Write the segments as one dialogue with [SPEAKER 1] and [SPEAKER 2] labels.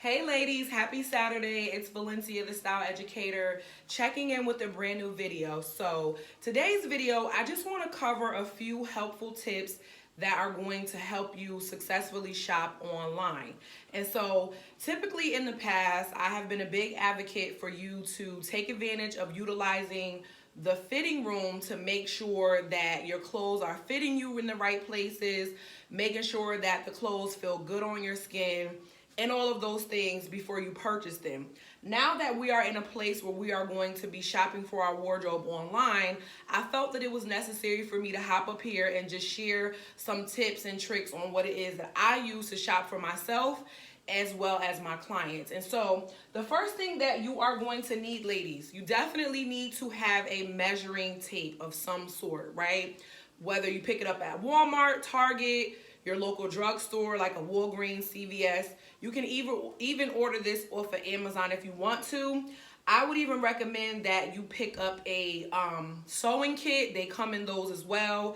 [SPEAKER 1] Hey ladies, happy Saturday. It's Valencia, the Style Educator, checking in with a brand new video. So today's video, I just want to cover a few helpful tips that are going to help you successfully shop online. And so typically in the past, I have been a big advocate for you to take advantage of utilizing the fitting room to make sure that your clothes are fitting you in the right places, making sure that the clothes feel good on your skin, and all of those things before you purchase them. Now that we are in a place where we are going to be shopping for our wardrobe online, I felt that it was necessary for me to hop up here and just share some tips and tricks on what it is that I use to shop for myself as well as my clients. And so the first thing that you are going to need, ladies, you definitely need to have a measuring tape of some sort, right? Whether you pick it up at Walmart, Target, your local drugstore like a Walgreens, CVS. You can even order this off of Amazon if you want to. I would even recommend that you pick up a sewing kit. They come in those as well.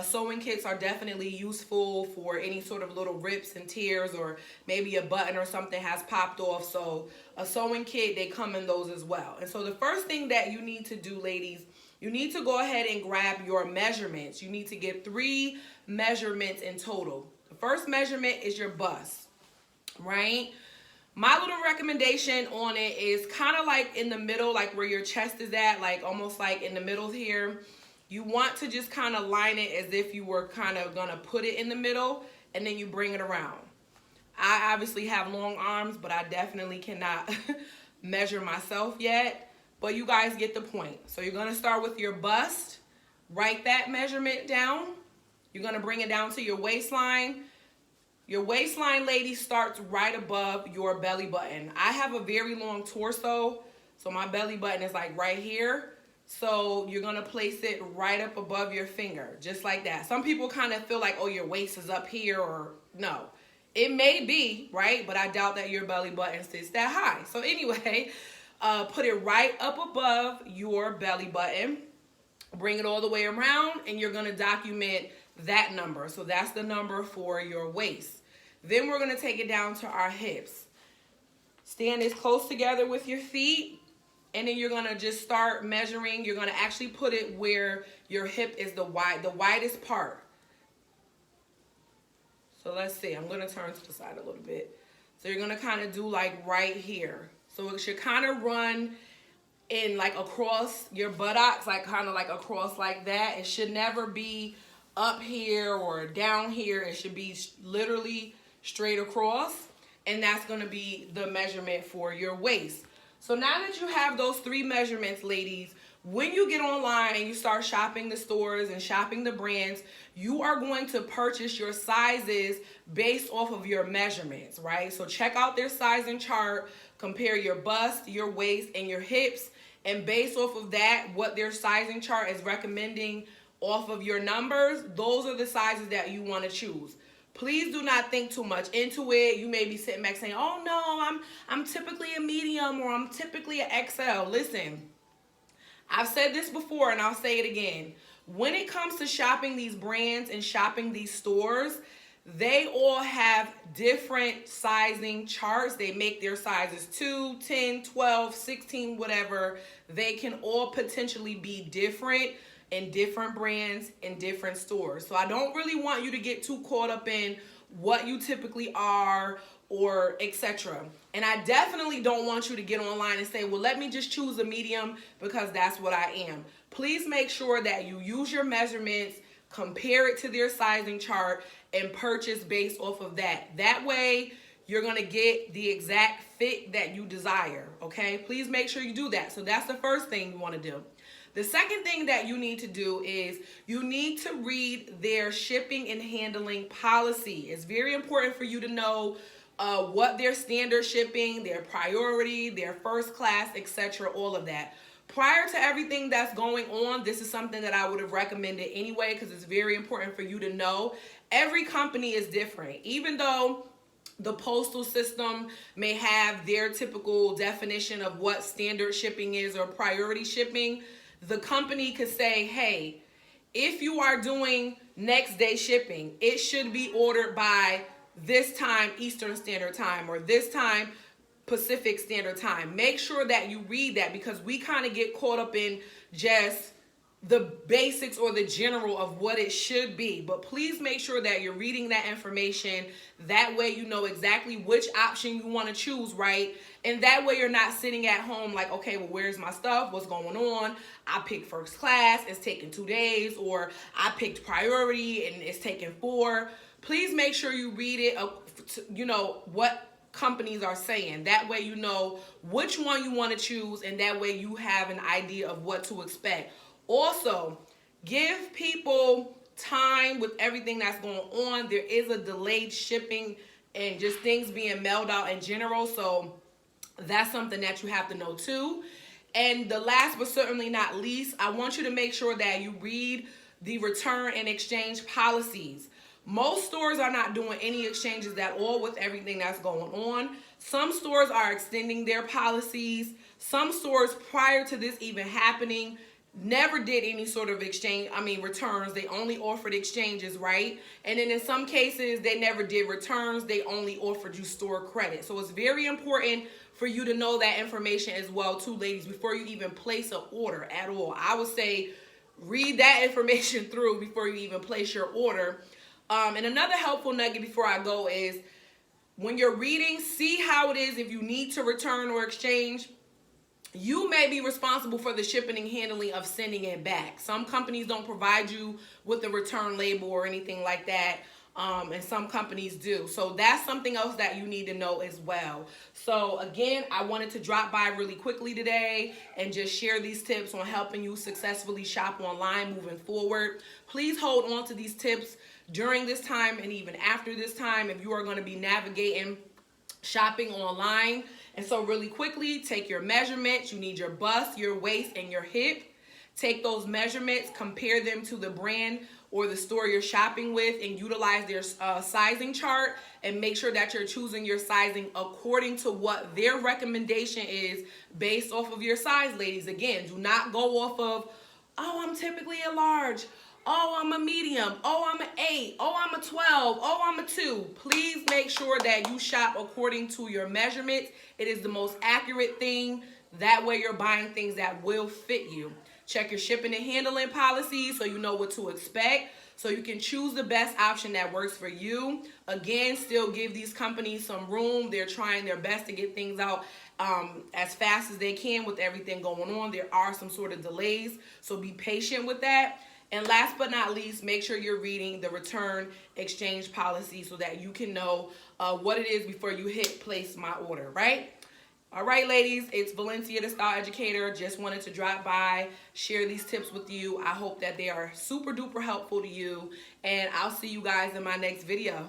[SPEAKER 1] Sewing kits are definitely useful for any sort of little rips and tears, or maybe a button or something has popped off. So a sewing kit, they come in those as well. And so the first thing that you need to do, ladies, you need to go ahead and grab your measurements. You need to get 3 measurements in total. The first measurement is your bust, right? My little recommendation on it is kind of like in the middle, like where your chest is at, like almost like in the middle here. You want to just kind of line it as if you were kind of gonna put it in the middle, and then you bring it around. I obviously have long arms, but I definitely cannot measure myself yet. But you guys get the point. So you're gonna start with your bust, write that measurement down. You're gonna bring it down to your waistline. Your waistline, lady, starts right above your belly button. I have a very long torso, so my belly button is like right here. So you're gonna place it right up above your finger, just like that. Some people kind of feel like, oh, your waist is up here, or no. It may be, right? But I doubt that your belly button sits that high. So anyway, put it right up above your belly button. Bring it all the way around, and you're gonna document that number. So that's the number for your waist. Then we're gonna take it down to our hips. Stand as close together with your feet, and then you're gonna just start measuring. You're gonna actually put it where your hip is the widest part. So let's see, I'm gonna turn to the side a little bit. So you're gonna kind of do like right here. So it should kind of run in like across your buttocks, like kind of like across like that. It should never be up here or down here. It should be literally straight across, and that's going to be the measurement for your waist. So now that you have those 3 measurements, ladies, when you get online and you start shopping the stores and shopping the brands, you are going to purchase your sizes based off of your measurements, right? So check out their sizing chart, compare your bust, your waist, and your hips, and based off of that, what their sizing chart is recommending off of your numbers, those are the sizes that you want to choose. Please do not think too much into it. You may be sitting back saying, oh no, I'm typically a medium, or I'm typically an XL. Listen, I've said this before and I'll say it again. When it comes to shopping these brands and shopping these stores, they all have different sizing charts. They make their sizes 2, 10, 12, 16, whatever. They can all potentially be different in different brands in different stores. So I don't really want you to get too caught up in what you typically are or etc. And I definitely don't want you to get online and say, well, let me just choose a medium because that's what I am. Please make sure that you use your measurements, compare it to their sizing chart, and purchase based off of that. That way, you're gonna get the exact fit that you desire, okay? Please make sure you do that. So that's the first thing you wanna do. The second thing that you need to do is you need to read their shipping and handling policy. It's very important for you to know what their standard shipping, their priority, their first class, etc., all of that. Prior to everything that's going on, this is something that I would have recommended anyway, because it's very important for you to know. Every company is different. Even though the postal system may have their typical definition of what standard shipping is or priority shipping, the company could say, hey, if you are doing next day shipping, it should be ordered by this time Eastern Standard Time or this time Pacific Standard Time. Make sure that you read that, because we kind of get caught up in just the basics or the general of what it should be. But please make sure that you're reading that information. That way you know exactly which option you want to choose, right? And that way you're not sitting at home like, okay, well, where's my stuff? What's going on? I picked first class, it's taking 2 days, or I picked priority and it's taking 4. Please make sure you read it, you know, what companies are saying. That way you know which one you want to choose, and that way you have an idea of what to expect. Also, give people time with everything that's going on. There is a delayed shipping and just things being mailed out in general, so that's something that you have to know too. And the last but certainly not least, I want you to make sure that you read the return and exchange policies. Most stores are not doing any exchanges at all with everything that's going on. Some stores are extending their policies. Some stores, prior to this even happening, never did any sort of returns. They only offered exchanges, right? And then in some cases, they never did returns. They only offered you store credit. So it's very important for you to know that information as well too, ladies, before you even place an order at all. I would say read that information through before you even place your order. And another helpful nugget before I go is, when you're reading, see how it is if you need to return or exchange. You may be responsible for the shipping and handling of sending it back. Some companies don't provide you with a return label or anything like that, and some companies do. So that's something else that you need to know as well. So again, I wanted to drop by really quickly today and just share these tips on helping you successfully shop online moving forward. Please hold on to these tips during this time and even after this time if you are going to be navigating shopping online. And so really quickly, take your measurements. You need your bust, your waist, and your hip. Take those measurements, compare them to the brand or the store you're shopping with, and utilize their sizing chart, and make sure that you're choosing your sizing according to what their recommendation is based off of your size, ladies. Again, do not go off of, oh, I'm typically a large. Oh, I'm a medium. Oh, I'm an 8. Oh, I'm a 12. Oh, I'm a 2. Please make sure that you shop according to your measurements. It is the most accurate thing. That way you're buying things that will fit you. Check your shipping and handling policies so you know what to expect, so you can choose the best option that works for you. Again, still give these companies some room. They're trying their best to get things out as fast as they can with everything going on. There are some sort of delays, so be patient with that. And last but not least, make sure you're reading the return exchange policy so that you can know what it is before you hit place my order, right? All right, ladies, it's Valencia, the Style Educator. Just wanted to drop by, share these tips with you. I hope that they are super duper helpful to you, and I'll see you guys in my next video.